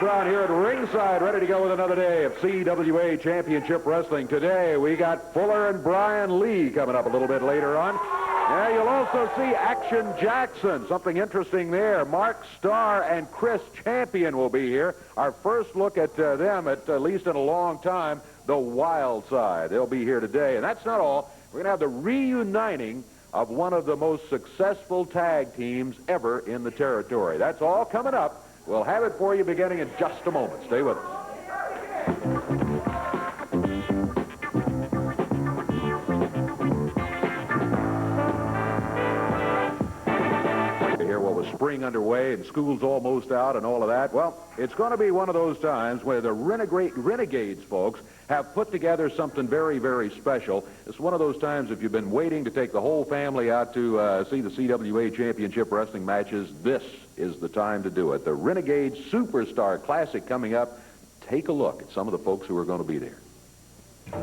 Brown here at ringside, ready to go with another day of CWA Championship Wrestling. Today, we got Fuller and Brian Lee coming up a little bit later on. Yeah, you'll also see Action Jackson. Something interesting there. Mark Starr and Chris Champion will be here. Our first look at them, at least in a long time, the Wild Side. They'll be here today. And that's not all. We're going to have the reuniting of one of the most successful tag teams ever in the territory. That's all coming up. We'll have it for you beginning in just a moment. Stay with us. Here, what was spring underway and school's almost out and all of that. Well, it's going to be one of those times where the Renegades folks have put together something very, very special. It's one of those times if you've been waiting to take the whole family out to see the CWA Championship Wrestling matches, this is the time to do it. The Renegades Superstar Classic coming up. Take a look at some of the folks who are going to be there.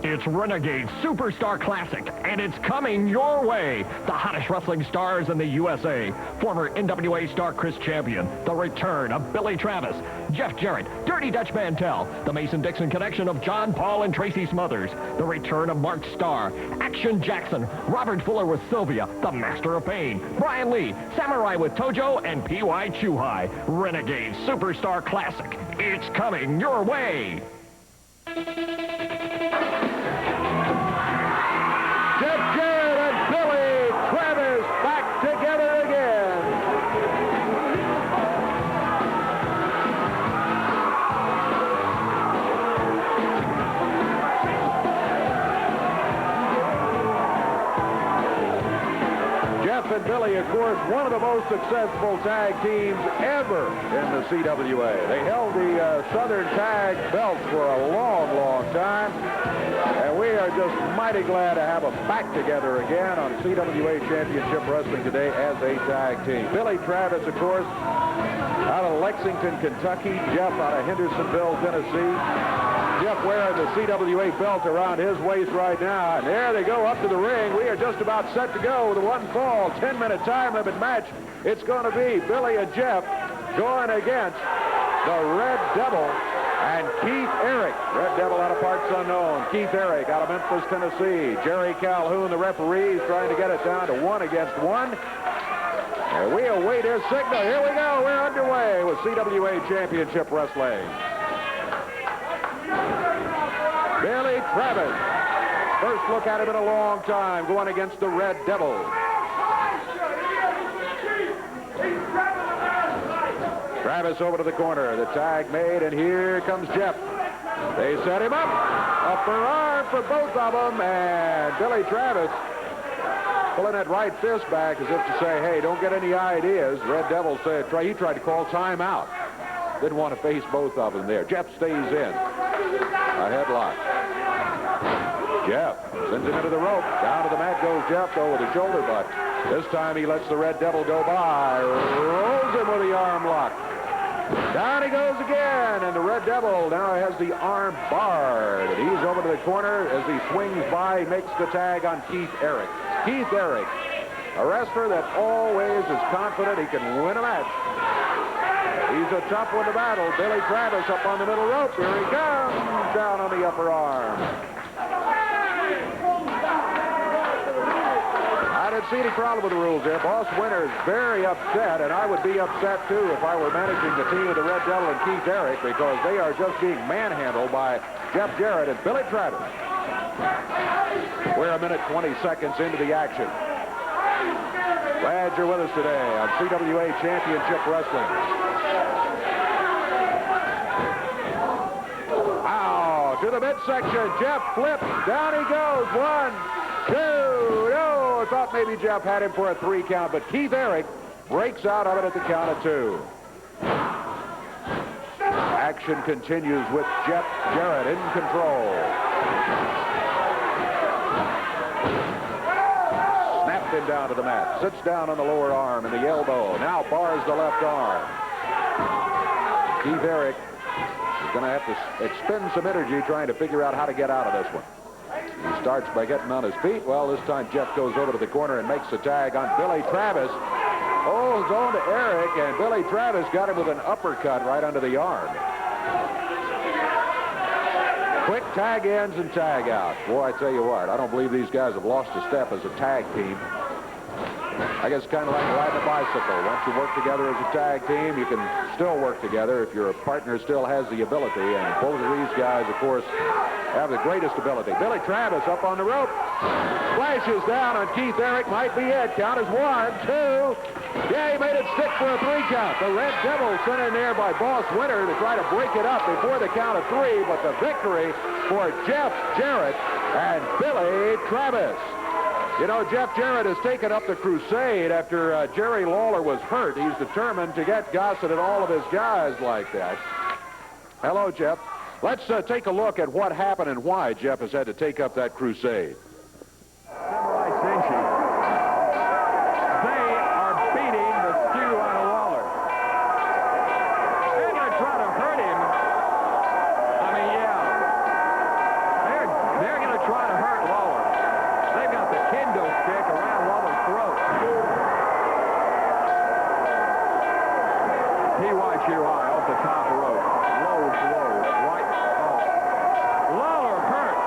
It's Renegades Superstar Classic, and it's coming your way. The hottest wrestling stars in the USA. Former NWA star Chris Champion. The return of Billy Travis. Jeff Jarrett. Dirty Dutch Mantel. The Mason Dixon Connection of John Paul and Tracy Smothers. The return of Mark Starr. Action Jackson. Robert Fuller with Sylvia. The Master of Pain. Brian Lee. Samurai with Tojo and P.Y. Chuhai. Renegades Superstar Classic. It's coming your way. Jeff Jarrett and Billy Travis back together again. Jeff and Billy, of course, one of the most successful tag teams ever in the CWA. They held the Southern Tag belts for a long, long time. And we are just mighty glad to have them back together again on CWA Championship Wrestling today as a tag team. Billy Travis, of course, out of Lexington, Kentucky. Jeff out of Hendersonville, Tennessee. Jeff wearing the CWA belt around his waist right now. And there they go up to the ring. We are just about set to go with a one fall, 10-minute time limit match. It's going to be Billy and Jeff going against the Red Devil and Keith Eric. Red Devil out of parts unknown. Keith Eric out of Memphis, Tennessee. Jerry Calhoun, the referee, is trying to get it down to 1 against 1. And we await his signal. Here we go. We're underway with CWA Championship Wrestling. Billy Travis. First look at him in a long time, going against the Red Devil. Travis over to the corner. The tag made, and here comes Jeff. They set him up. Upper arm for both of them, and Billy Travis pulling that right fist back as if to say, hey, don't get any ideas. Red Devil said he tried to call timeout. Didn't want to face both of them there. Jeff stays in. A headlock. Jeff sends him into the rope. Down to the mat goes Jeff, though, with a shoulder butt. This time he lets the Red Devil go by. Rolls him with the arm lock. Down he goes again, and the Red Devil now has the arm barred. And he's over to the corner as he swings by. He makes the tag on Keith Eric. Keith Eric, a wrestler that always is confident he can win a match. He's a tough one to battle. Billy Travis up on the middle rope. Here he comes, down on the upper arm. I didn't see any problem with the rules there. Boss Winter is very upset, and I would be upset, too, if I were managing the team of the Red Devil and Keith Eric, because they are just being manhandled by Jeff Jarrett and Billy Travis. We're a minute 20 seconds into the action. Glad you're with us today on CWA Championship Wrestling. Wow, to the midsection. Jeff flips. Down he goes. 1, 2. No, I thought maybe Jeff had him for a 3 count, but Keith Eric breaks out of it at the count of 2. Action continues with Jeff Jarrett in control. Snapped him down to the mat. Sits down on the lower arm and the elbow. Now bars the left arm. Keith Eric is going to have to expend some energy trying to figure out how to get out of this one. He starts by getting on his feet. Well, this time Jeff goes over to the corner and makes the tag on Billy Travis. Holds on to Eric, and Billy Travis got him with an uppercut right under the arm. tag ins and tag outs. Boy, I tell you what, I don't believe these guys have lost a step as a tag team. I guess it's kind of like riding a bicycle. Once you work together as a tag team, you can still work together if your partner still has the ability. And both of these guys, of course, have the greatest ability. Billy Travis up on the rope. Flashes down on Keith Eric. Might be it. Count is 1, 2. Yeah, he made it stick for a 3 count. The Red Devils sent in there by Boss Winter to try to break it up before the count of 3. But the victory for Jeff Jarrett and Billy Travis. You know, Jeff Jarrett has taken up the crusade after Jerry Lawler was hurt. He's determined to get Gossett and all of his guys like that. Hello, Jeff. Let's take a look at what happened and why Jeff has had to take up that crusade. Samurai Senshi. They are beating the stew out of Lawler. They're going to try to hurt him. I mean, yeah. They're going to try to hurt Lawler. They've got the kendo stick around Lawler's throat. CWA off the top rope. Low blow. Right. Oh. Lawler hurt.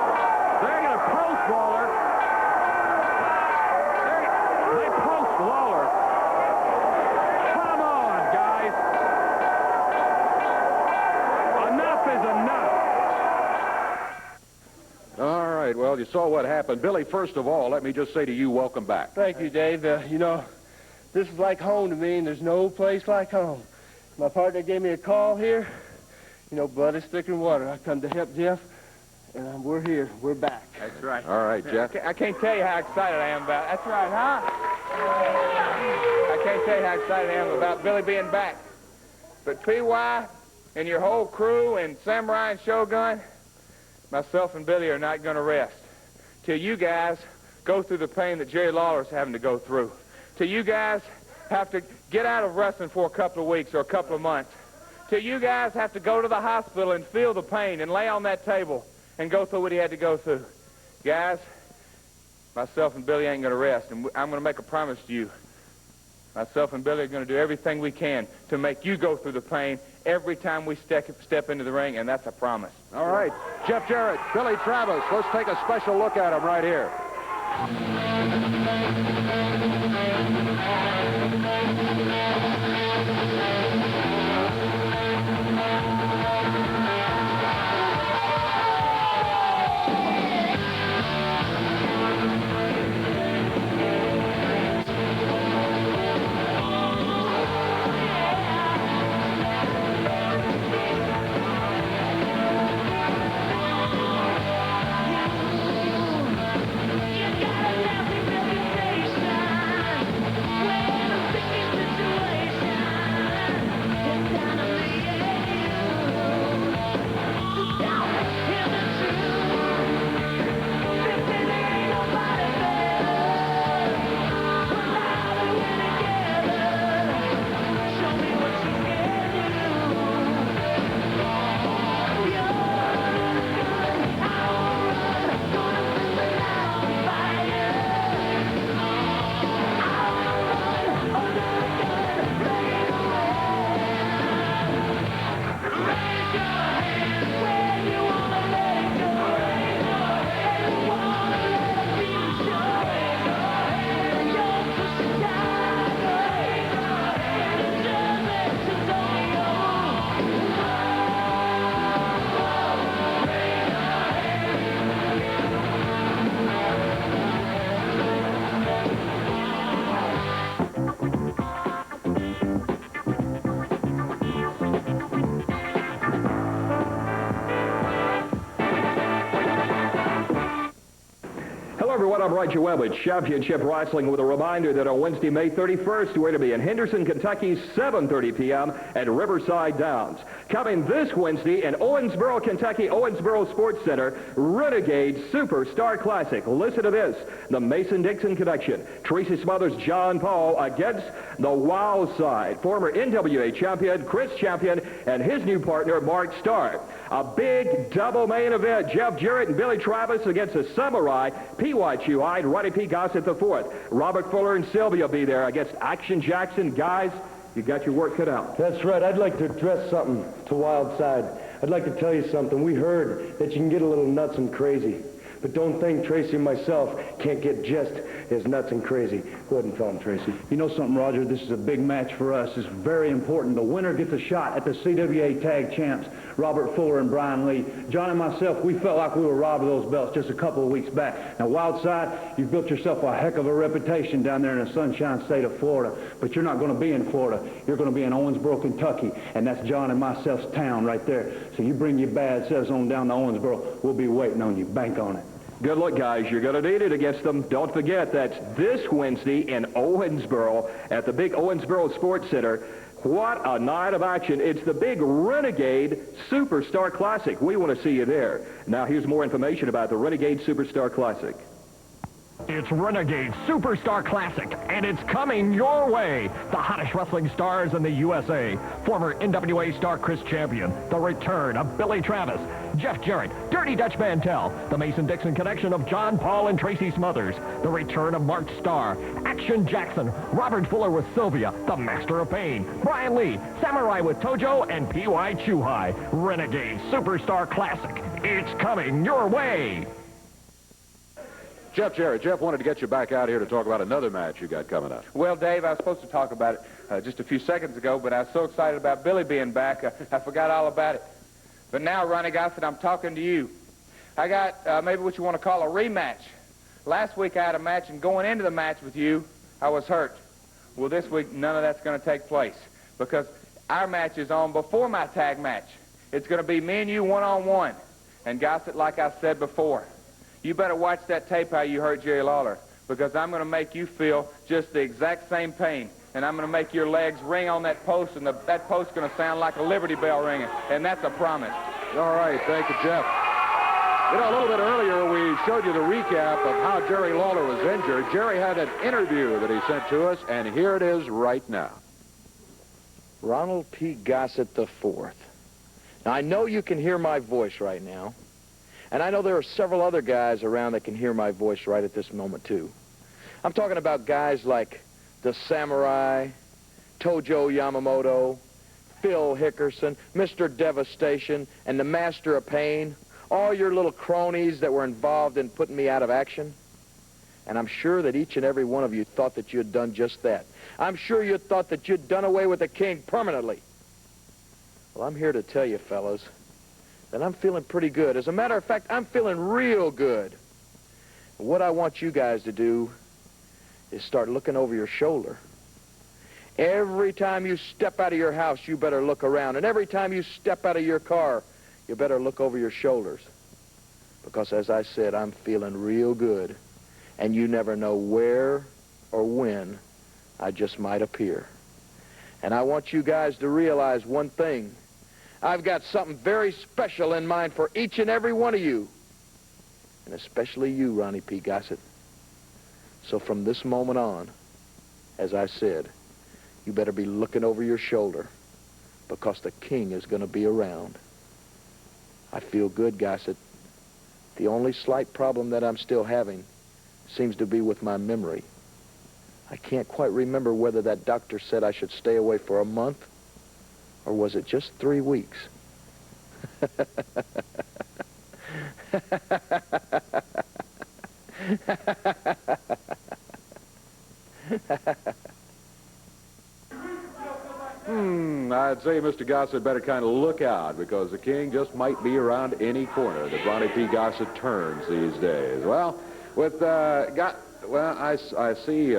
They're going to post Lawler. They post Lawler. Come on, guys. Enough is enough. All right, well, you saw what happened. Billy, first of all, let me just say to you, welcome back. Thank you, Dave. You know, this is like home to me, and there's no place like home. My partner gave me a call here. You know, blood is thicker than water. I come to help Jeff, and we're here. We're back. That's right. All right, Jeff. I can't tell you how excited I am about it. That's right, huh? I can't tell you how excited I am about Billy being back. But PY and your whole crew and Samurai and Shogun, myself and Billy are not going to rest till you guys go through the pain that Jerry Lawler's having to go through. Till you guys have to get out of wrestling for a couple of weeks or a couple of months. Till you guys have to go to the hospital and feel the pain and lay on that table and go through what he had to go through. Guys, myself and Billy ain't going to rest, and I'm going to make a promise to you. Myself and Billy are going to do everything we can to make you go through the pain every time we step into the ring, and that's a promise. All right, Jeff Jarrett, Billy Travis. Let's take a special look at him right here. Everyone, I'm Roger Webb with Championship Wrestling with a reminder that on Wednesday, May 31st, we're to be in Henderson, Kentucky, 7:30 p.m. at Riverside Downs. Coming this Wednesday in Owensboro, Kentucky, Owensboro Sports Center, Renegades Superstar Classic. Listen to this. The Mason Dixon Connection. Tracy Smothers, John Paul against the Wild Side. Former NWA champion, Chris Champion, and his new partner, Mark Starr. A big double main event. Jeff Jarrett and Billy Travis against the Samurai, CWA, and Ronnie P. Gossett IV. Robert Fuller and Sylvia will be there against Action Jackson. Guys, you got your work cut out. That's right. I'd like to address something to Wildside. I'd like to tell you something. We heard that you can get a little nuts and crazy. But don't think Tracy and myself can't get just as nuts and crazy. Go ahead and tell him, Tracy. You know something, Roger? This is a big match for us. It's very important. The winner gets a shot at the CWA Tag Champs, Robert Fuller and Brian Lee. John and myself, we felt like we were robbed of those belts just a couple of weeks back. Now, Wildside, you've built yourself a heck of a reputation down there in the sunshine state of Florida. But you're not going to be in Florida. You're going to be in Owensboro, Kentucky. And that's John and myself's town right there. So you bring your bad selves on down to Owensboro. We'll be waiting on you. Bank on it. Good luck, guys. You're going to need it against them. Don't forget, that's this Wednesday in Owensboro at the big Owensboro Sports Center. What a night of action. It's the big Renegade Superstar Classic. We want to see you there. Now, here's more information about the Renegade Superstar Classic. It's Renegades Superstar Classic, and it's coming your way. The hottest wrestling stars in the USA. Former NWA Star Chris champion. The return of Billy Travis. Jeff Jarrett. Dirty Dutch Mantel. The Mason Dixon Connection of John Paul and Tracy Smothers. The return of Mark Starr. Action Jackson. Robert Fuller with Sylvia. The Master of Pain. Brian Lee. Samurai with Tojo and P.Y. Chuhai. Renegades Superstar Classic. It's coming your way. Jeff Jarrett, Jeff wanted to get you back out here to talk about another match you got coming up. Well, Dave, I was supposed to talk about it just a few seconds ago, but I was so excited about Billy being back, I forgot all about it. But now, Ronnie Gossett, I'm talking to you. I got maybe what you want to call a rematch. Last week I had a match, and going into the match with you, I was hurt. Well, this week, none of that's going to take place because our match is on before my tag match. It's going to be me and you one-on-one. And Gossett, like I said before, you better watch that tape how you hurt Jerry Lawler, because I'm going to make you feel just the exact same pain, and I'm going to make your legs ring on that post, and that post's going to sound like a Liberty Bell ringing, and that's a promise. All right, thank you, Jeff. You know, a little bit earlier, we showed you the recap of how Jerry Lawler was injured. Jerry had an interview that he sent to us, and here it is right now. Ronald P. Gossett IV. Now, I know you can hear my voice right now. And I know there are several other guys around that can hear my voice right at this moment, too. I'm talking about guys like the Samurai, Tojo Yamamoto, Phil Hickerson, Mr. Devastation, and the Master of Pain, all your little cronies that were involved in putting me out of action. And I'm sure that each and every one of you thought that you had done just that. I'm sure you thought that you'd done away with the king permanently. Well, I'm here to tell you, fellas, that I'm feeling pretty good. As a matter of fact, I'm feeling real good. What I want you guys to do is start looking over your shoulder. Every time you step out of your house, you better look around. And every time you step out of your car, you better look over your shoulders. Because as I said, I'm feeling real good. And you never know where or when I just might appear. And I want you guys to realize one thing. I've got something very special in mind for each and every one of you. And especially you, Ronnie P. Gossett. So from this moment on, as I said, you better be looking over your shoulder because the king is going to be around. I feel good, Gossett. The only slight problem that I'm still having seems to be with my memory. I can't quite remember whether that doctor said I should stay away for a month or was it just 3 weeks? I'd say Mr. Gossett better kind of look out because the king just might be around any corner that Ronnie P. Gossett turns these days. Well, with I see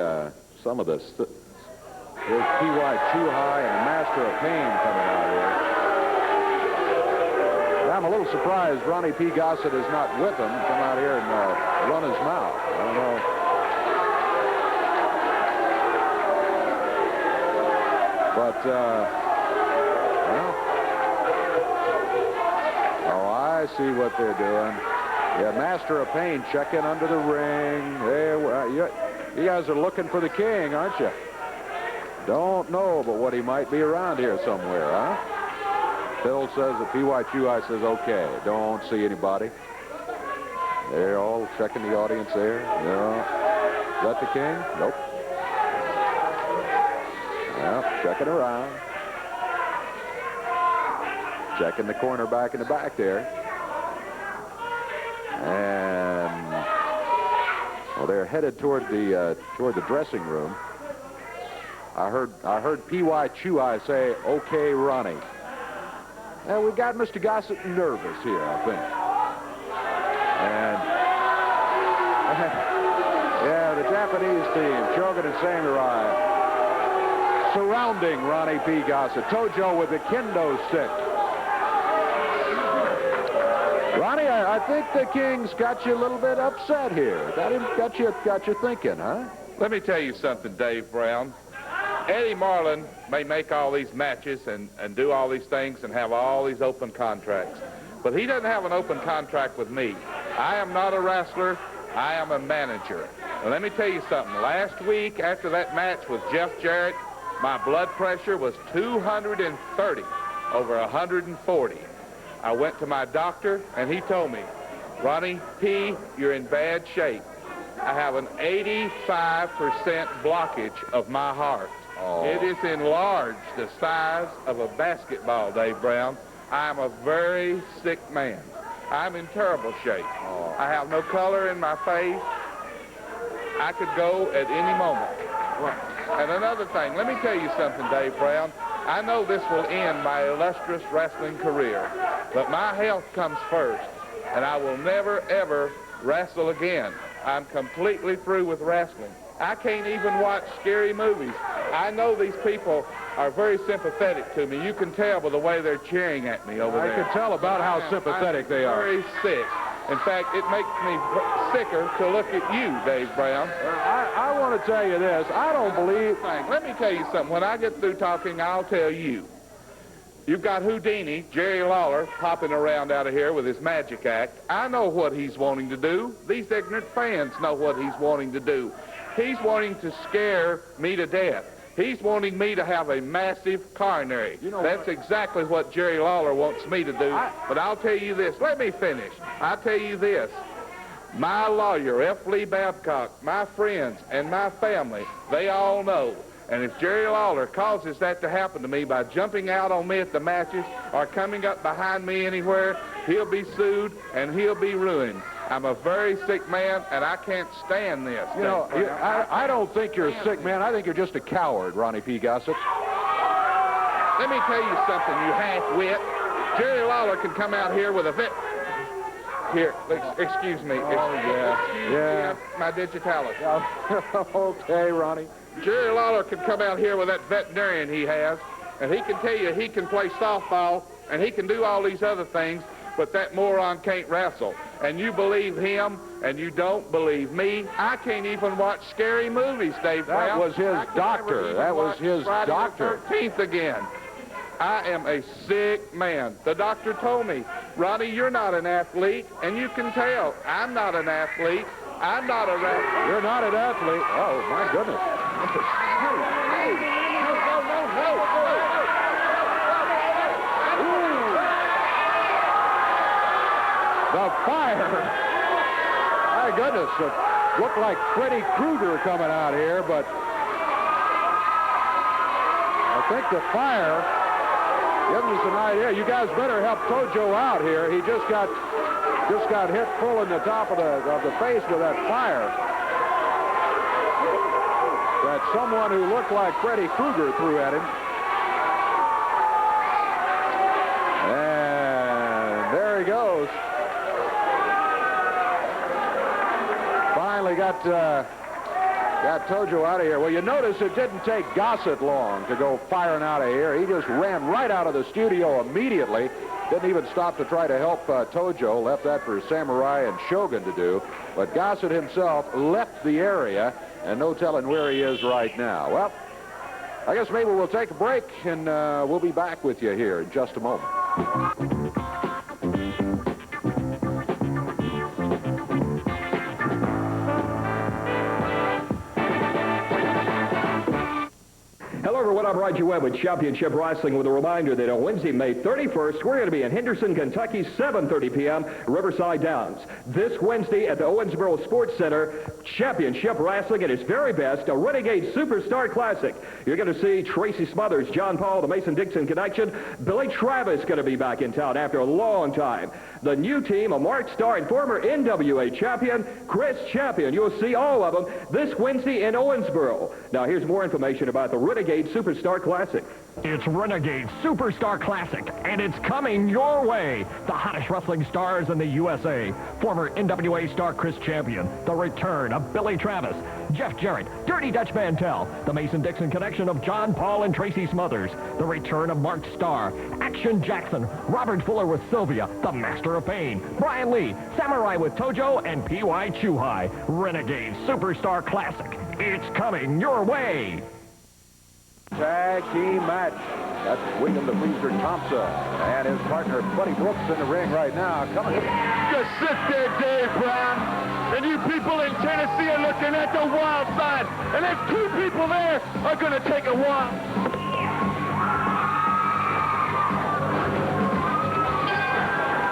some of this. There's P.Y. Chuhai and the Master of Pain coming out here. I'm a little surprised Ronnie P. Gossett is not with them. Come out here and run his mouth. I don't know. But, well, oh, I see what they're doing. Yeah, Master of Pain checking under the ring. You guys are looking for the king, aren't you? Don't know, but what he might be around here somewhere, huh? Phil says that P.Y. Chuhai says, okay, don't see anybody. They're all checking the audience there. Is that the king? Nope. Well, checking around. Checking the corner back in the back there. And, well, they're headed toward the dressing room. I heard P.Y. Chuai say, "Okay, Ronnie." And we got Mr. Gossett nervous here, I think. And yeah, the Japanese team, Shogun and Samurai, surrounding Ronnie P. Gossett. Tojo with the kendo stick. Ronnie, I think the Kings got you a little bit upset here. Got you thinking, huh? Let me tell you something, Dave Brown. Eddie Marlin may make all these matches and do all these things and have all these open contracts, but he doesn't have an open contract with me. I am not a wrestler. I am a manager. And let me tell you something. Last week, after that match with Jeff Jarrett, my blood pressure was 230 over 140. I went to my doctor, and he told me, "Ronnie P, you're in bad shape. I have an 85% blockage of my heart. Oh. It is enlarged the size of a basketball, Dave Brown. I am a very sick man. I'm in terrible shape. Oh. I have no color in my face. I could go at any moment." And another thing, let me tell you something, Dave Brown. I know this will end my illustrious wrestling career, but my health comes first, and I will never, ever wrestle again. I'm completely through with wrestling. I can't even watch scary movies. I know these people are very sympathetic to me. You can tell by the way they're cheering at me over there. I can tell about how sympathetic they are. I'm very sick. In fact, it makes me sicker to look at you, Dave Brown. I want to tell you this. I don't believe... Let me tell you something. When I get through talking, I'll tell you. You've got Houdini, Jerry Lawler, popping around out of here with his magic act. I know what he's wanting to do. These ignorant fans know what he's wanting to do. He's wanting to scare me to death. He's wanting me to have a massive coronary. You know, that's exactly what Jerry Lawler wants me to do. But I'll tell you this. Let me finish. I'll tell you this. My lawyer, F. Lee Babcock, my friends, and my family, they all know. And if Jerry Lawler causes that to happen to me by jumping out on me at the matches or coming up behind me anywhere, he'll be sued and he'll be ruined. I'm a very sick man, and I can't stand this. You know, I don't think you're a sick man. I think you're just a coward, Ronnie P. Gossett. Let me tell you something, you half-wit. Jerry Lawler can come out here with a Here, excuse me. Oh, yeah. My digitalis. Okay, Ronnie. Jerry Lawler can come out here with that veterinarian he has, and he can tell you he can play softball, and he can do all these other things, but that moron can't wrestle. And you believe him, and you don't believe me. I can't even watch scary movies, Dave Brown. That was his doctor. That was his doctor. Friday the 13th again. I am a sick man. The doctor told me, "Ronnie, you're not an athlete," and you can tell. I'm not an athlete. I'm not a wrestler. You're not an athlete. Oh, my goodness. The fire. My goodness. It looked like Freddy Krueger coming out here, but I think the fire gives us an idea. You guys better help Tojo out here. He just got hit full in the top of the face with that fire that someone who looked like Freddy Krueger threw at him. And there he goes. Finally got Tojo out of here. Well, you notice it didn't take Gossett long to go firing out of here. He just ran right out of the studio immediately. Didn't even stop to try to help Tojo. Left that for Samurai and Shogun to do. But Gossett himself left the area, and no telling where he is right now. Well, I guess maybe we'll take a break, and we'll be back with you here in just a moment. Hello, everyone. I'm Roger Webb with Championship Wrestling with a reminder that on Wednesday, May 31st, we're going to be in Henderson, Kentucky, 7:30 p.m., Riverside Downs. This Wednesday at the Owensboro Sports Center, Championship Wrestling at its very best, a Renegades Superstar Classic. You're going to see Tracy Smothers, John Paul, the Mason Dixon Connection. Billy Travis going to be back in town after a long time. The new team, a Mark Starr and former NWA champion, Chris Champion. You'll see all of them this Wednesday in Owensboro. Now, here's more information about the Renegades Superstar Classic. It's Renegades Superstar Classic, and it's coming your way. The hottest wrestling stars in the USA. Former NWA star Chris Champion. The return of Billy Travis. Jeff Jarrett, Dirty Dutch Mantel. The Mason Dixon Connection of John Paul and Tracy Smothers. The return of Mark Starr. Action Jackson. Robert Fuller with Sylvia. The Master of Pain. Brian Lee. Samurai with Tojo and P.Y. Chuhai. Renegades Superstar Classic. It's coming your way. Tag team match. That's William the Freezer Thompson and his partner Buddy Brookes in the ring right now. Coming in. Just sit there, Dave Brown, and you people in Tennessee are looking at the wild side, and if two people there are going to take a walk.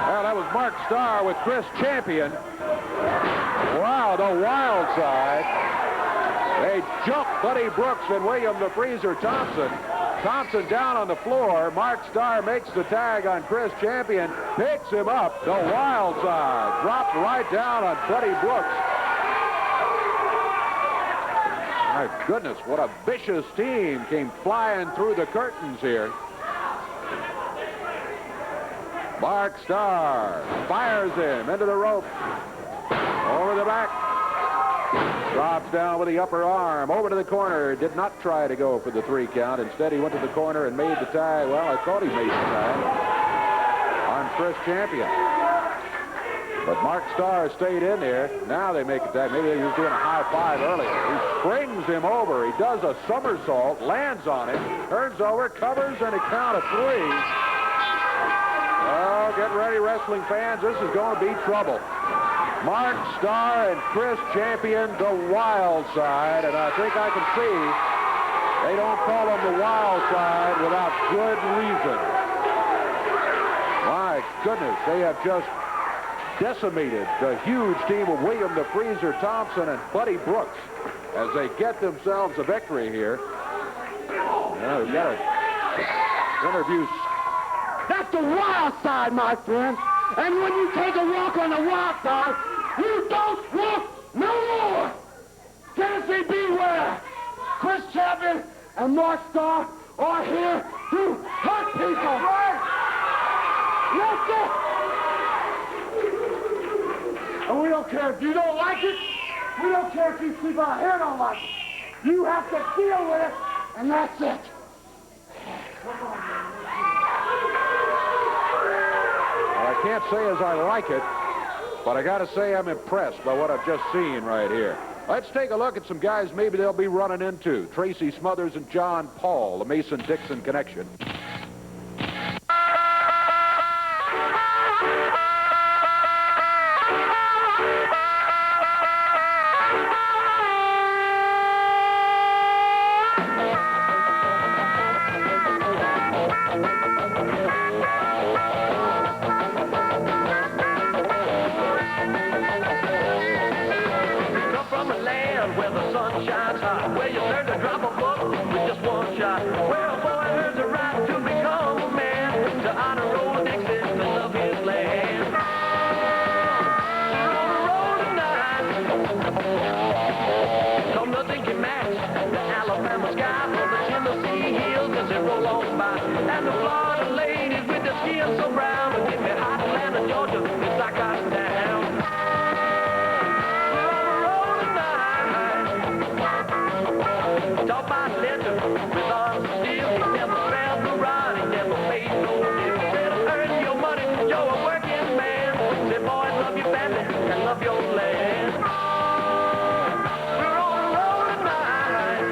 Well, that was Mark Starr with Chris Champion. Wow, the wild side. They jump Buddy Brookes and William the Freezer Thompson. Thompson down on the floor. Mark Starr makes the tag on Chris Champion, picks him up. The wild side dropped right down on Buddy Brookes. My goodness, what a vicious team came flying through the curtains here. Mark Starr fires him into the rope. Over the back. Drops down with the upper arm. Over to the corner. Did not try to go for the 3 count. Instead, he went to the corner and made the tag. Well, I thought he made the tag on Chris Champion. But Mark Starr stayed in there. Now they make a tag. Maybe he was doing a high five earlier. He springs him over. He does a somersault, lands on him, turns over, covers, and a count of 3. Oh, get ready, wrestling fans. This is going to be trouble. Mark Starr and Chris Champion, the wild side, and I think I can see they don't call them the wild side without good reason. My goodness, they have just decimated the huge team of William the Freezer Thompson and Buddy Brookes as they get themselves a victory here. Now, we've got to interview. That's the wild side, my friend. And when you take a walk on the wild side, you don't walk no more. Tennessee, beware. Chris Champion and Mark Starr are here to hurt people. Yes, sir. And we don't care if you don't like it. We don't care if these people out here don't like it. You have to deal with it, and that's it. I can't say as I like it, but I got to say I'm impressed by what I've just seen right here. Let's take a look at some guys maybe they'll be running into. Tracy Smothers and John Paul, the Mason Dixon Connection. Where you learn to drop a book with just one shot. Where a boy earns a right to become a man, to honor old Dixon and love his land. We're on a roll tonight. So nothing can match the Alabama sky or the Tennessee hills as they roll on by. And the Florida ladies with their skin so brown will get me hot Atlanta, Georgia. It's like ice down. Talk about leather with arms of steel. He never failed to run. He never paid no bill. Said, earn your money, you're a working man. Said, boys, love your family and love your land. We're on a roll tonight.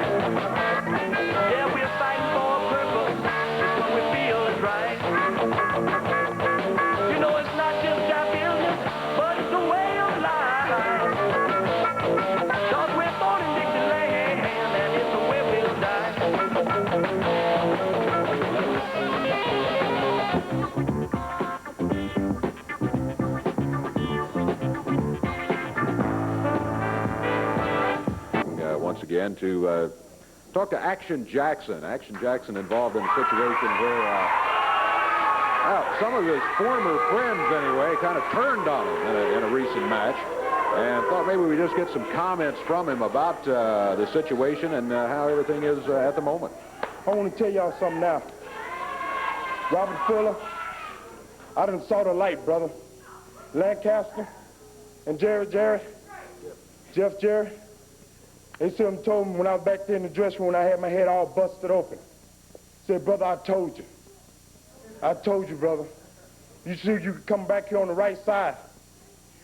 Yeah, and to talk to Action Jackson. Action Jackson involved in a situation where some of his former friends, anyway, kind of turned on him in a recent match, and thought maybe we just get some comments from him about the situation and how everything is at the moment. I want to tell y'all something now. Robert Fuller, I done saw the light, brother. Lancaster and Jeff Jarrett, they told me when I was back there in the dressing room when I had my head all busted open. Said, brother, I told you. I told you, brother. You said you could come back here on the right side.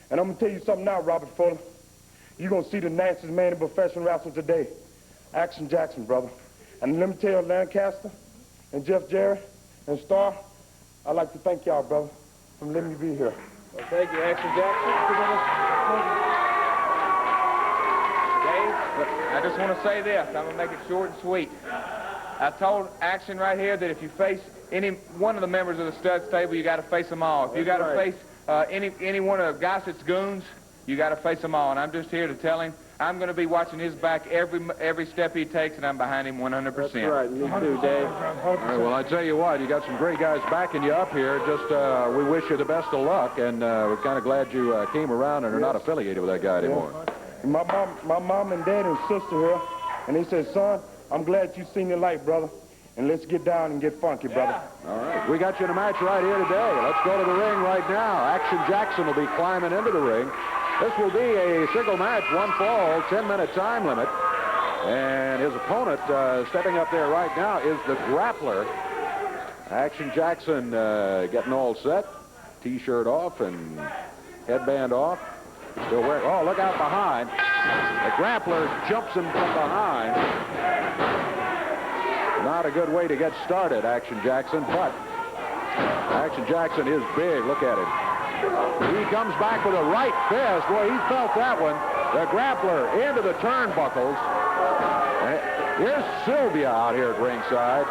And I'm going to tell you something now, Robert Fuller. You're going to see the nastiest man in professional wrestling today. Action Jackson, brother. And let me tell you, Lancaster and Jeff Jarrett and Starr, I'd like to thank y'all, brother, for letting me be here. Well, thank you, Action Jackson. Dave, I just want to say this. I'm going to make it short and sweet. I told Action right here that if you face any one of the members of the stud stable, you got to face them all. If you got to face any one of Gossett's goons, you got to face them all. And I'm just here to tell him I'm going to be watching his back every step he takes, and I'm behind him 100%. That's right. Me too, Dave. All right, well, I tell you what, you got some great guys backing you up here. Just we wish you the best of luck, and we're kind of glad you came around and are not affiliated with that guy anymore. My mom and dad and sister here, and they said, son, I'm glad you seen the light, brother. And let's get down and get funky, brother. All right. We got you in a match right here today. Let's go to the ring right now. Action Jackson will be climbing into the ring. This will be a single match, one fall, 10-minute time limit. And his opponent stepping up there right now is the Grappler. Action Jackson getting all set. T-shirt off and headband off. Still wearing, oh, look out behind. The Grappler jumps him from behind. Not a good way to get started, Action Jackson, but Action Jackson is big. Look at him. He comes back with a right fist. Boy, he felt that one. The Grappler into the turnbuckles. Here's Sylvia out here at ringside.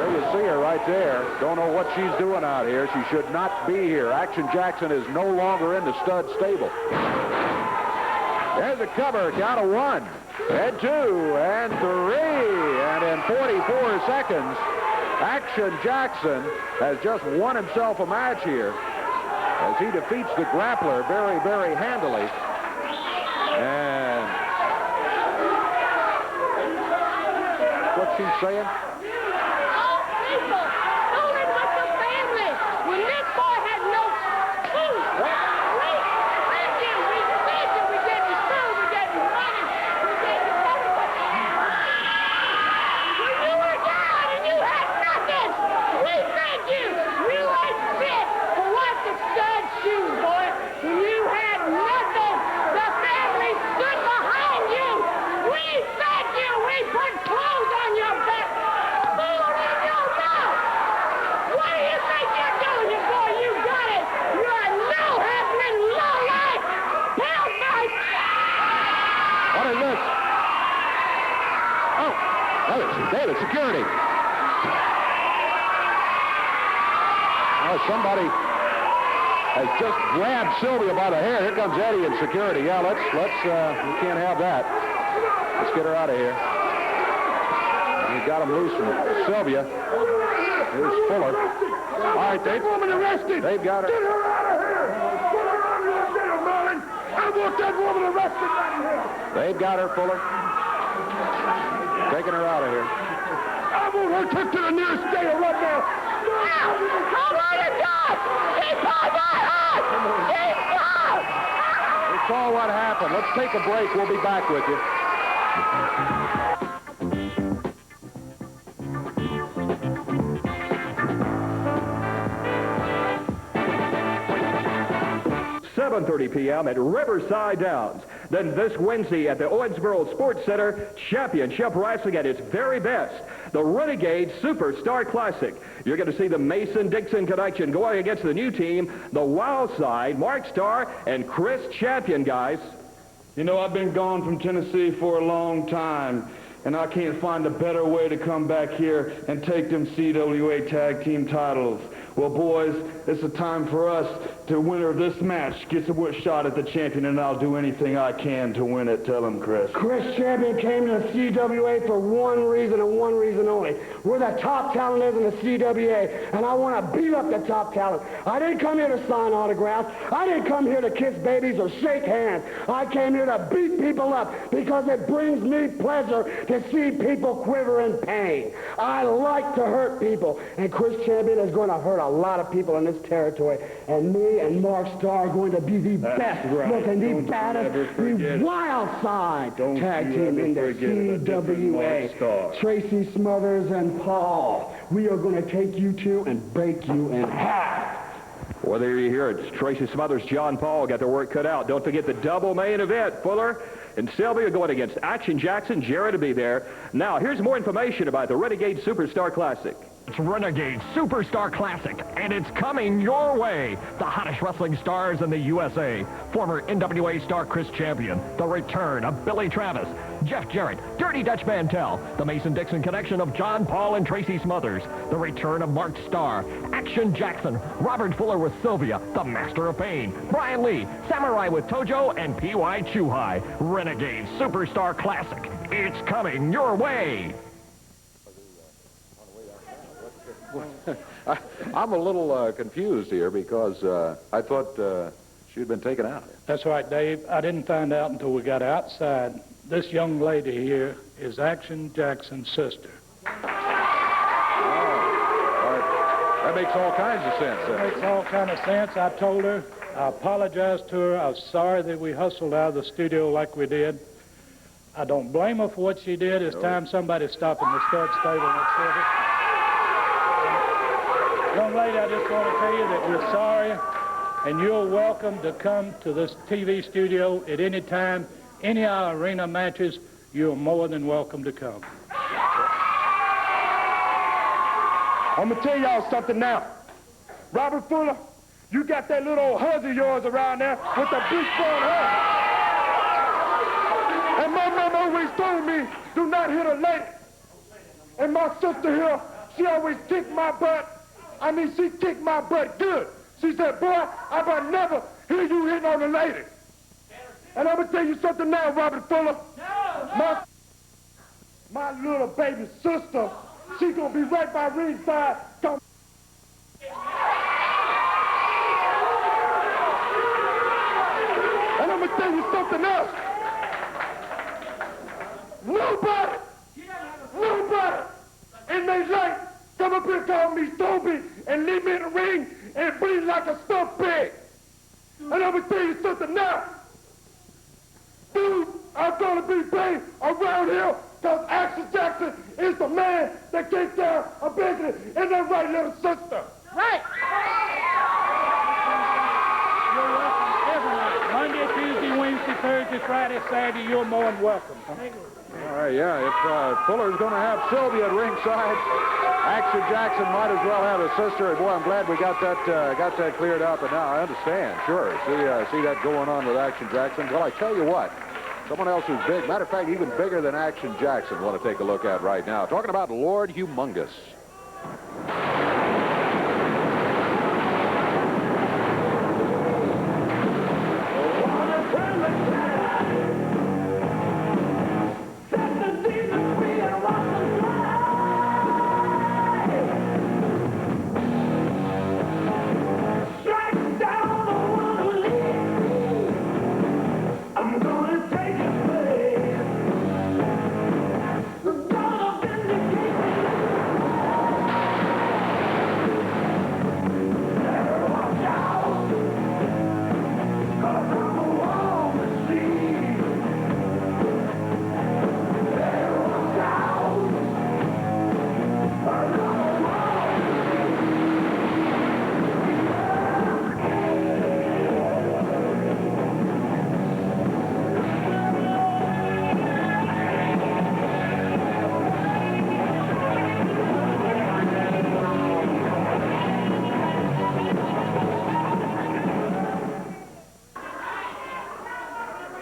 There you see her right there. Don't know what she's doing out here. She should not be here. Action Jackson is no longer in the stud stable. There's a cover, count of 1, and 2, and 3, and in 44 seconds, Action Jackson has just won himself a match here as he defeats the Grappler very, very handily. And what's she saying? David, security. Oh, somebody has just grabbed Sylvia by the hair. Here comes Eddie in security. Yeah, let's we can't have that. Let's get her out of here. We got him loose from Sylvia. Here's Fuller. All right, Dave. Woman arrested. They've got her. Get her out of here. Put her on your dinner, Marlin. I want that woman arrested right here. They've got her, Fuller. Taking her out of here. I want her took to the nearest jail right now. Oh my God! He called my house! He called! We saw what happened. Let's take a break. We'll be back with you. 7:30 p.m. at Riverside Downs. Then this Wednesday at the Owensboro Sports Center, championship wrestling at its very best. The Renegades Superstar Classic. You're going to see the Mason Dixon Connection going against the new team, the Wild Side, Mark Starr, and Chris Champion, guys. You know, I've been gone from Tennessee for a long time, and I can't find a better way to come back here and take them CWA tag team titles. Well, boys, it's a time for us, the winner of this match, gets a shot at the champion, and I'll do anything I can to win it. Tell him, Chris. Chris Champion came to the CWA for one reason and one reason only. We're the top talent in the CWA, and I want to beat up the top talent. I didn't come here to sign autographs. I didn't come here to kiss babies or shake hands. I came here to beat people up because it brings me pleasure to see people quiver in pain. I like to hurt people, and Chris Champion is going to hurt a lot of people in this territory, and me and Mark Starr are going to be the best looking, the baddest, the wild side tag team in the CWA. Tracy Smothers and Paul, we are going to take you two and break you in half. Well, there you hear it. Tracy Smothers, John Paul got their work cut out. Don't forget the double main event. Fuller and Sylvia going against Action Jackson. Jarrett will be there. Now, here's more information about the Renegades Superstar Classic. It's Renegades Superstar Classic, and it's coming your way. The hottest wrestling stars in the USA. Former NWA star Chris Champion. The return of Billy Travis. Jeff Jarrett, Dirty Dutch Mantel. The Mason Dixon Connection of John Paul and Tracy Smothers. The return of Mark Starr. Action Jackson. Robert Fuller with Sylvia. The Master of Pain. Brian Lee. Samurai with Tojo and P.Y. Chuhai. Renegades Superstar Classic. It's coming your way. I'm a little confused here because I thought she'd been taken out. That's right, Dave. I didn't find out until we got outside. This young lady here is Action Jackson's sister. That makes all kinds of sense. It makes all kinds of sense. I told her, I apologized to her. I was sorry that we hustled out of the studio like we did. I don't blame her for what she did. It's time somebody stopped in the stud stable and said it. Young lady, I just want to tell you that we're sorry, and you're welcome to come to this TV studio at any time, any of our arena matches. You're more than welcome to come. I'm going to tell y'all something now. Robert Fuller, you got that little old huzz of yours around there with the big bone head. And my mama always told me, do not hit a lady. And my sister here, she always kicked my butt. I mean, she kicked my butt good. She said, boy, I better never hear you hitting on a lady. And I'm going to tell you something now, Robert Fuller. My little baby sister, she's going to be right by ringside. And I'm going to tell you something else. Nobody in their life come up here call me Toby and leave me in the ring and bleed like a stuffed pig. And I'm going to tell you something now. Dude, I'm going to be big around here because Action Jackson is the man that takes care of business and that right little sister. Right. You're welcome every night. Monday, Tuesday, Wednesday, Thursday, Friday, Saturday, you're more than welcome. All right, yeah, if Fuller's going to have Sylvia at ringside, Action Jackson might as well have a sister. And boy, I'm glad we got that cleared up. And now I understand, sure. See that going on with Action Jackson. Well, I tell you what, someone else who's big, matter of fact, even bigger than Action Jackson, I want to take a look at right now. Talking about Lord Humongous.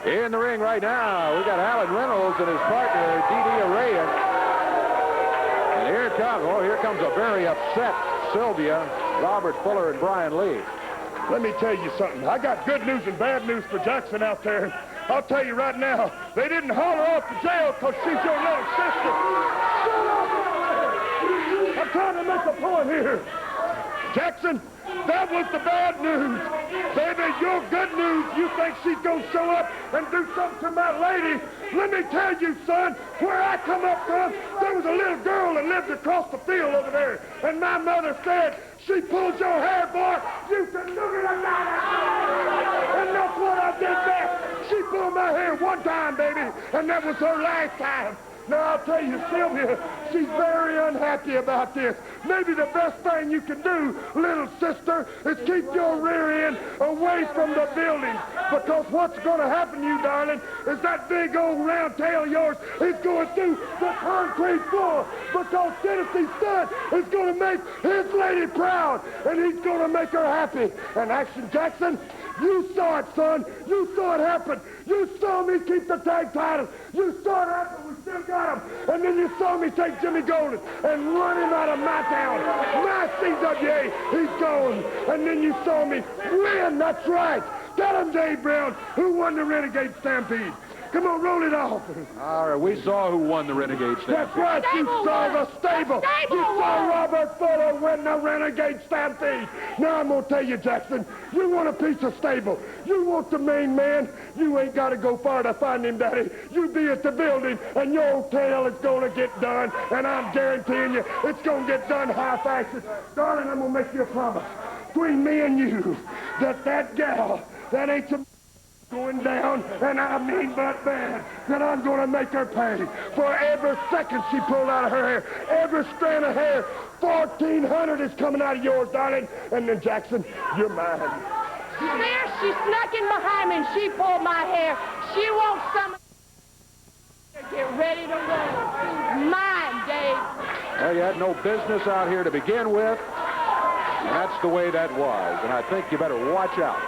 In the ring right now, we got Alan Reynolds and his partner, D.D. Araya. And here comes a very upset Sylvia, Robert Fuller, and Brian Lee. Let me tell you something. I got good news and bad news for Jackson out there. I'll tell you right now, they didn't haul her off to jail because she's your little sister. Shut up! I'm trying to make a point here. Jackson, that was the bad news. Baby, your good news, you think she's going to show up and do something to my lady. Let me tell you, son, where I come up from, there was a little girl that lived across the field over there. And my mother said, she pulled your hair, boy, you can look at her now. And that's what I did there. She pulled my hair one time, baby, and that was her last time. Now, I'll tell you, Sylvia, she's very unhappy about this. Maybe the best thing you can do, little sister, is keep your rear end away from the building. Because what's going to happen to you, darling, is that big old round tail of yours is going through the concrete floor. Because Tennessee Stud is going to make his lady proud, and he's going to make her happy. And Action Jackson, you saw it, son. You saw it happen. You saw me keep the tag titles. You saw it happen. We still got him. And then you saw me take Jimmy Golden and run him out of my town. My CWA, he's gone. And then you saw me win. That's right. Tell him, Dave Brown, who won the Renegade Stampede. Come on, roll it off. All right, we saw who won the Renegade Stampede. That's right, you saw the stable. You saw Robert Fuller win the Renegade Stampede. Now I'm going to tell you, Jackson, you want a piece of stable. You want the main man. You ain't got to go far to find him, Daddy. You be at the building, and your tail is going to get done. And I'm guaranteeing you, it's going to get done high fashion. Darling, I'm going to make you a promise. Between me and you, that gal, that ain't some going down, and I mean but bad, that I'm going to make her pay for every second she pulled out of her hair. Every strand of hair, 1,400 is coming out of yours, darling. And then, Jackson, you're mine. There, she snuck in behind me and she pulled my hair. She wants some. Get ready to run. Mine, Dave. Well, you had no business out here to begin with, and that's the way that was. And I think you better watch out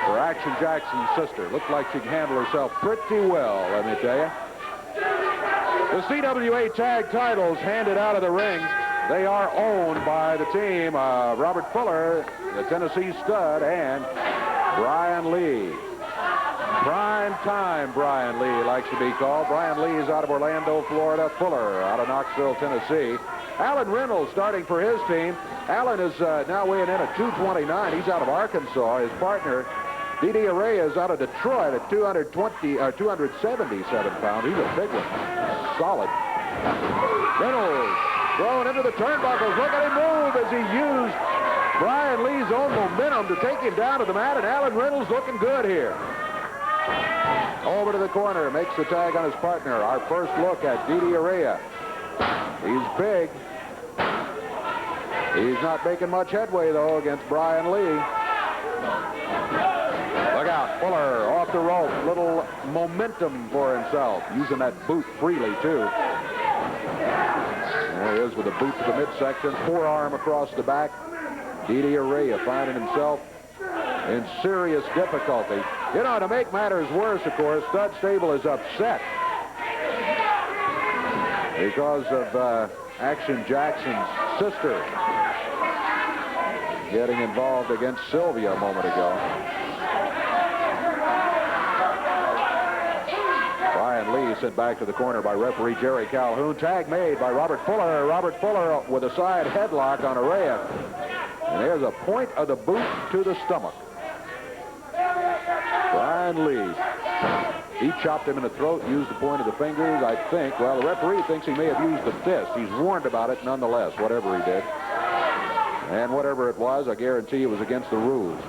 for Action Jackson's sister. Looked like she can handle herself pretty well, let me tell you. The CWA tag titles handed out of the ring. They are owned by the team of Robert Fuller, the Tennessee Stud, and Brian Lee. Prime time Brian Lee likes to be called. Brian Lee is out of Orlando, Florida. Fuller out of Knoxville, Tennessee. Alan Reynolds starting for his team. Alan is now weighing in at 229. He's out of Arkansas. His partner, Didi Araya, is out of Detroit at 277 pounds. He's a big one. Solid. Reynolds thrown into the turnbuckles. Look at him move as he used Brian Lee's own momentum to take him down to the mat, and Alan Reynolds looking good here. Over to the corner, makes the tag on his partner. Our first look at Didi Araya. He's big. He's not making much headway, though, against Brian Lee. Look out, Fuller off the rope. Little momentum for himself, using that boot freely, too. There he is with a boot to the midsection, forearm across the back. Didi Araya finding himself in serious difficulty. You know, to make matters worse, of course, Stud Stable is upset because of Action Jackson's sister getting involved against Sylvia a moment ago. Brian Lee sent back to the corner by referee Jerry Calhoun. Tag made by Robert Fuller. Robert Fuller with a side headlock on Araya. And there's a point of the boot to the stomach. Brian Lee. He chopped him in the throat, used the point of the fingers, I think. Well, the referee thinks he may have used the fist. He's warned about it nonetheless, whatever he did. And whatever it was, I guarantee it was against the rules.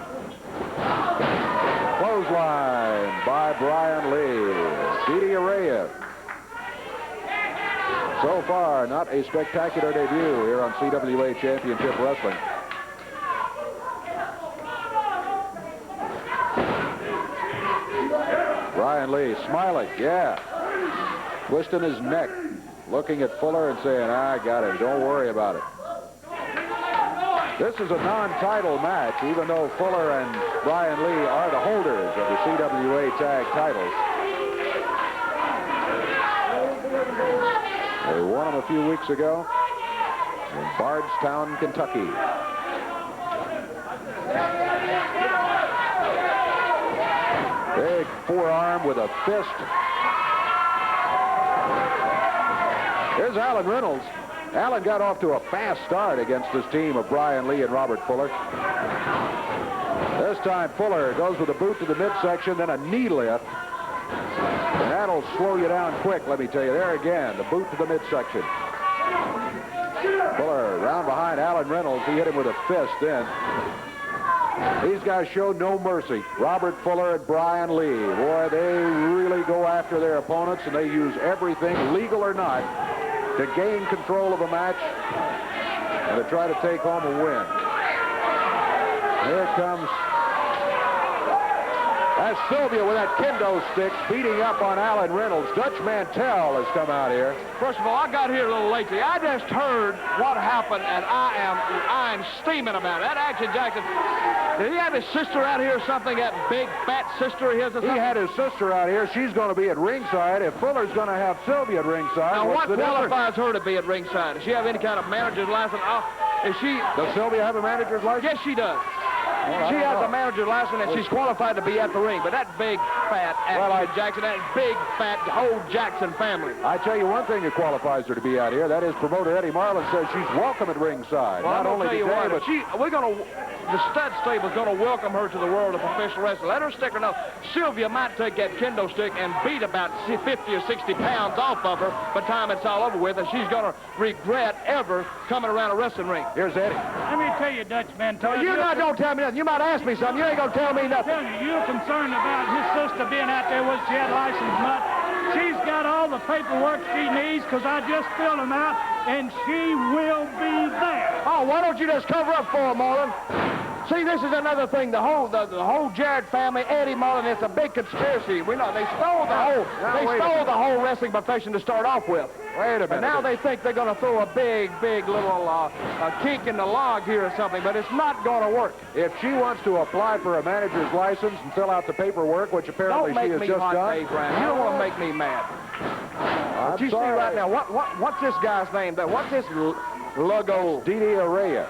Clothesline by Brian Lee. Didi Araya. So far, not a spectacular debut here on CWA Championship Wrestling. Brian Lee smiling, yeah. Twisting his neck, looking at Fuller and saying, I got him, don't worry about it. This is a non-title match, even though Fuller and Brian Lee are the holders of the CWA tag titles. They won them a few weeks ago. in Bardstown, Kentucky. Big forearm with a fist. Here's Alan Reynolds. Alan got off to a fast start against this team of Brian Lee and Robert Fuller. This time Fuller goes with a boot to the midsection, then a knee lift. And that'll slow you down quick, let me tell you. There again, the boot to the midsection. Fuller round behind Alan Reynolds. He hit him with a fist then. These guys showed no mercy. Robert Fuller and Brian Lee. Boy, they really go after their opponents, and they use everything, legal or not, to gain control of a match and to try to take home a win. Here comes that's Sylvia with that kendo stick beating up on Alan Reynolds. Dutch Mantell has come out here. First of all, I got here a little lately. I just heard what happened, and I am steaming about it. That Action Jackson, did he have his sister out here or something? That big fat sister of his or something? He had his sister out here. She's going to be at ringside. If Fuller's going to have Sylvia at ringside, now what qualifies difference? her to be at ringside? Does she have any kind of manager's license? Is she? Does Sylvia have a manager's license? Yes, she does. Well, she has a manager's license, and she's qualified to be at the ring. But that big, fat Action Jackson, that big, fat, whole Jackson family. I tell you one thing that qualifies her to be out here. That is, promoter Eddie Marlin says she's welcome at ringside. Well, Not only today, but the stud stable's going to welcome her to the world of professional wrestling. Let her stick her nose. Sylvia might take that kendo stick and beat about 50 or 60 pounds off of her by the time it's all over with, and she's going to regret ever coming around a wrestling ring. Here's Eddie. Let me tell you, Dutchman, don't tell me nothing. You might ask me something. You ain't going to tell me nothing. You're concerned about his sister being out there with she had license nut. She's got all the paperwork she needs because I just filled them out, and she will be there. Oh, why don't you just cover up for her, Marlin? See, this is another thing. The whole Jarrett family, Eddie Marlin, it's a big conspiracy. We know they stole the whole wrestling profession to start off with. Wait a minute. And now they think they're going to throw a big little kink in the log here or something, but it's not going to work. If she wants to apply for a manager's license and fill out the paperwork, which apparently she has just done. You don't want to make me mad. I'm you sorry. See right now, what's this guy's name? What's this logo? Didi Araya.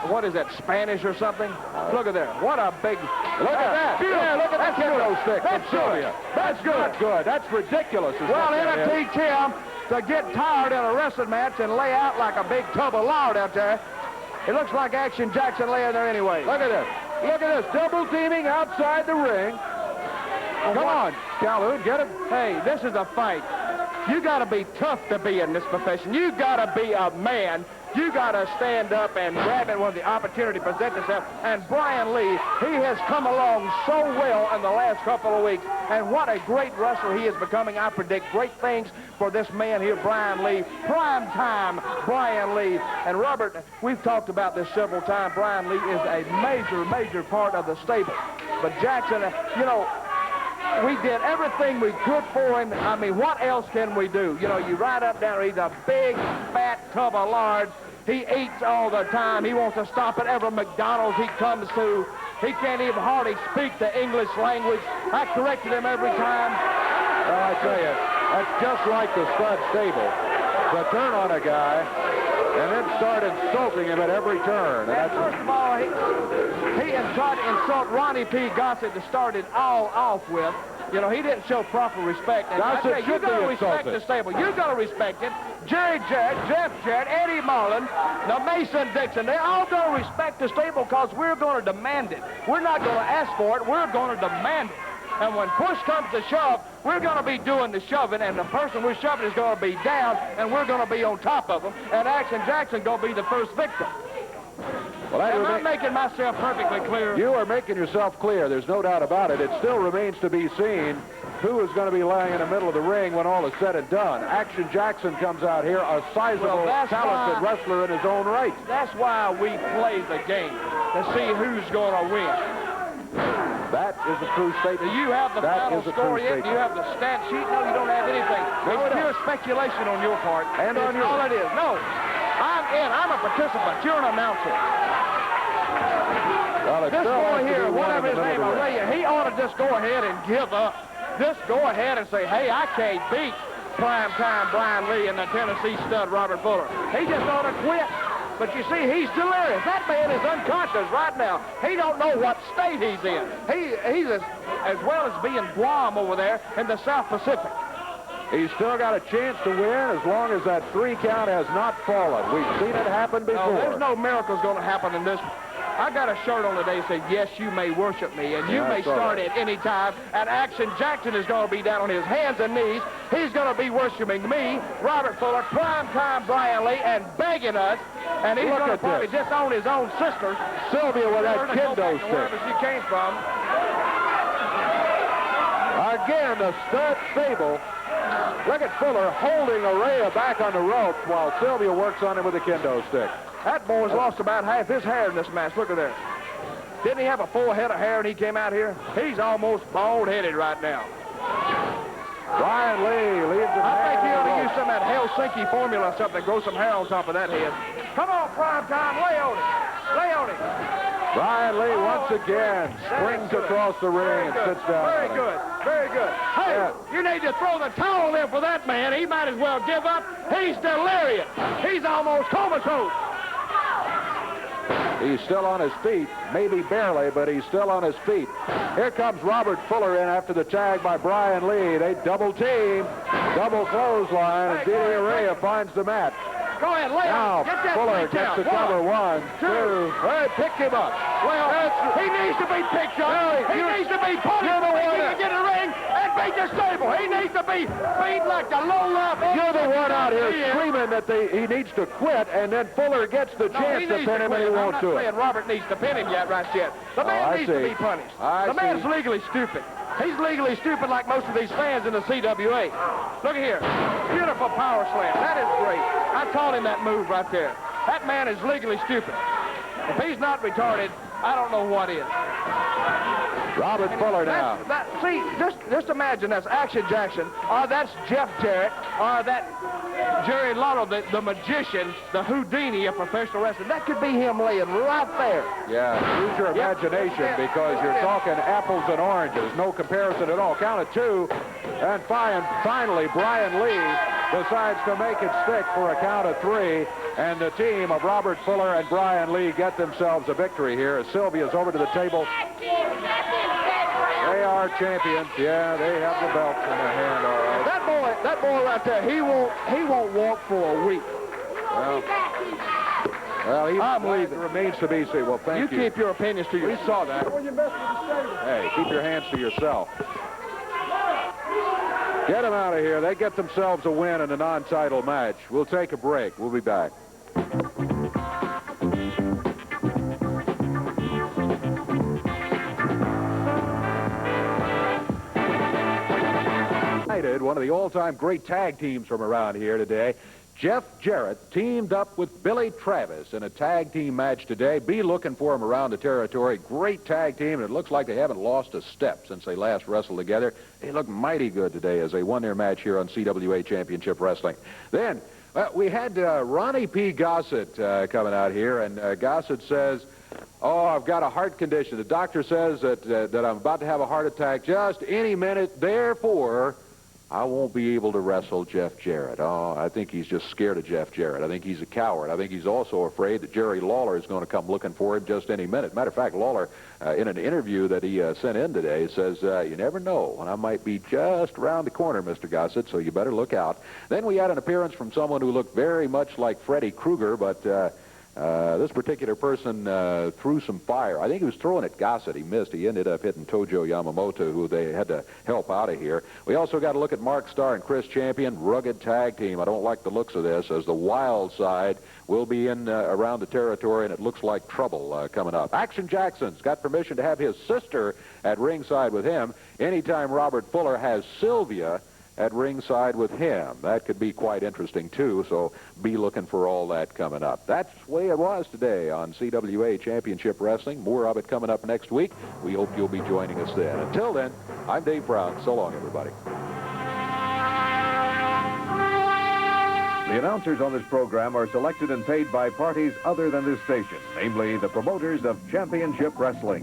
What is that, Spanish or something? Look at there. What a big... Look at that. Yeah, look at that kendo stick. That's good. That's good. That's good. That's ridiculous. Well, it'll teach him to get tired in a wrestling match and lay out like a big tub of lard out there. It looks like Action Jackson laying there anyway. Look at this. Look at this. Double teaming outside the ring. Come on, Calhoun, get it. Hey, this is a fight. You got to be tough to be in this profession. You got to be a man. You got to stand up and grab it when the opportunity presents itself. And Brian Lee, he has come along so well in the last couple of weeks. And what a great wrestler he is becoming. I predict great things for this man here, Brian Lee. Prime time, Brian Lee. And Robert, we've talked about this several times. Brian Lee is a major part of the stable. But Jackson, you know, we did everything we could for him. I mean, what else can we do? You know, you ride up down there, he's a big, fat tub of lard. He eats all the time. He wants to stop at every McDonald's he comes to. He can't even hardly speak the English language. I corrected him every time. Well, I tell you, that's just like the stud stable. To turn on a guy and then start insulting him at every turn. And that's first of all, he tried to insult Ronnie P. Gossett to start it all off with. You know, he didn't show proper respect. And Gossett you got to respect insulted. the stable. You got to respect it. Jerry Jarrett, Jeff Jarrett, Eddie Marlin, now Mason Dixon, they all going to respect the stable because we're going to demand it. We're not going to ask for it. We're going to demand it. And when push comes to shove, we're going to be doing the shoving, and the person we're shoving is going to be down, and we're going to be on top of them, and Action Jackson going to be the first victim. Well, Am I making myself perfectly clear? You are making yourself clear. There's no doubt about it. It still remains to be seen who is going to be lying in the middle of the ring when all is said and done. Action Jackson comes out here, a sizable, talented wrestler in his own right. That's why we play the game, to see who's going to win. That is a true statement. Do you have the final score yet? Do you have the stat sheet? No, you don't have anything. It's pure speculation on your part. And on yours. All it is. No, I'm in. I'm a participant. You're an announcer. Well, this boy here, whatever his name, Araya, he ought to just go ahead and give up. Just go ahead and say, hey, I can't beat prime-time Brian Lee and the Tennessee stud Robert Fuller. He just ought to quit. But you see, he's delirious. That man is unconscious right now. He don't know what state he's in. He's as well as being Guam over there in the South Pacific. He's still got a chance to win as long as that 3 count has not fallen. We've seen it happen before. No, there's no miracles going to happen in this. I got a shirt on today that says, yes, you may worship me, and you may start at any time. And Action Jackson is going to be down on his hands and knees. He's going to be worshiping me, Robert Fuller, primetime Brian Lee, and begging us. And he's going to probably disown his own sister, Sylvia, with that kendo stick. Wherever she came from. Again, the stud stable. Look at Fuller holding Araya back on the ropes while Sylvia works on him with a kendo stick. That boy's lost about half his hair in this match. Look at there. Didn't he have a full head of hair when he came out here? He's almost bald-headed right now. Brian Lee leads him. I think he ought to use some of that Helsinki formula or something, grow some hair on top of that head. Come on, prime time, lay on it. Lay on it. Brian Lee once again springs across the ring and sits down. Very good, very good. Hey, you need to throw the towel in for that man. He might as well give up. He's delirious. He's almost comatose. He's still on his feet, maybe barely, but he's still on his feet. Here comes Robert Fuller in after the tag by Brian Lee. They double team, double clothesline, and Didi Araya finds the mat. Go ahead, lay now, on. Get that Fuller gets the cover. 1, 2. Hey, pick him up. Well, he needs to be picked up. He needs to be punished. He can get in the ring and be disabled. He needs to be beat like the low-life. You're the one out here screaming that he needs to quit, and then Fuller gets the chance to pin him, and he won't do it. I'm not saying Robert needs to pin him yet, The man needs to be punished. The man's legally stupid. He's legally stupid like most of these fans in the CWA. Look here. Beautiful power slam. That is great. I taught him that move right there. That man is legally stupid. If he's not retarded, I don't know what is. Robert Fuller now. See, just imagine that's Action Jackson, or that's Jeff Jarrett, or that Jerry Lawler, the magician, the Houdini of professional wrestling. That could be him laying right there. Yeah, use your imagination because you're talking apples and oranges. No comparison at all. Count of 2. And finally, Brian Lee decides to make it stick for a count of 3. And the team of Robert Fuller and Brian Lee get themselves a victory here as Sylvia's over to the table. They are champions. Yeah, they have the belts in their hand, all right. That boy right there, he won't walk for a week. Well, I'm leaving. Remains to be seen. Well, thank you. You keep your opinions to yourself. We saw that. Hey, keep your hands to yourself. Get them out of here. They get themselves a win in a non-title match. We'll take a break. We'll be back. One of the all-time great tag teams from around here today. Jeff Jarrett teamed up with Billy Travis in a tag team match today. Be looking for him around the territory. Great tag team, and it looks like they haven't lost a step since they last wrestled together. They look mighty good today as they won their match here on CWA Championship Wrestling. Then we had Ronnie P. Gossett coming out here, and Gossett says, oh, I've got a heart condition. The doctor says that I'm about to have a heart attack just any minute. Therefore, I won't be able to wrestle Jeff Jarrett. Oh, I think he's just scared of Jeff Jarrett. I think he's a coward. I think he's also afraid that Jerry Lawler is going to come looking for him just any minute. Matter of fact, Lawler, in an interview that he sent in today, says, you never know, and I might be just around the corner, Mr. Gossett, so you better look out. Then we had an appearance from someone who looked very much like Freddy Krueger, but this particular person threw some fire. I think he was throwing at Gossett. He missed. He ended up hitting Tojo Yamamoto, who they had to help out of here. We also got to look at Mark Starr and Chris Champion, rugged tag team. I don't like the looks of this, as the Wild Side will be in around the territory, and it looks like trouble coming up. Action Jackson's got permission to have his sister at ringside with him. Anytime Robert Fuller has Sylvia at ringside with him. That could be quite interesting, too, so be looking for all that coming up. That's the way it was today on CWA Championship Wrestling. More of it coming up next week. We hope you'll be joining us then. Until then, I'm Dave Brown. So long, everybody. The announcers on this program are selected and paid by parties other than this station, namely the promoters of Championship Wrestling.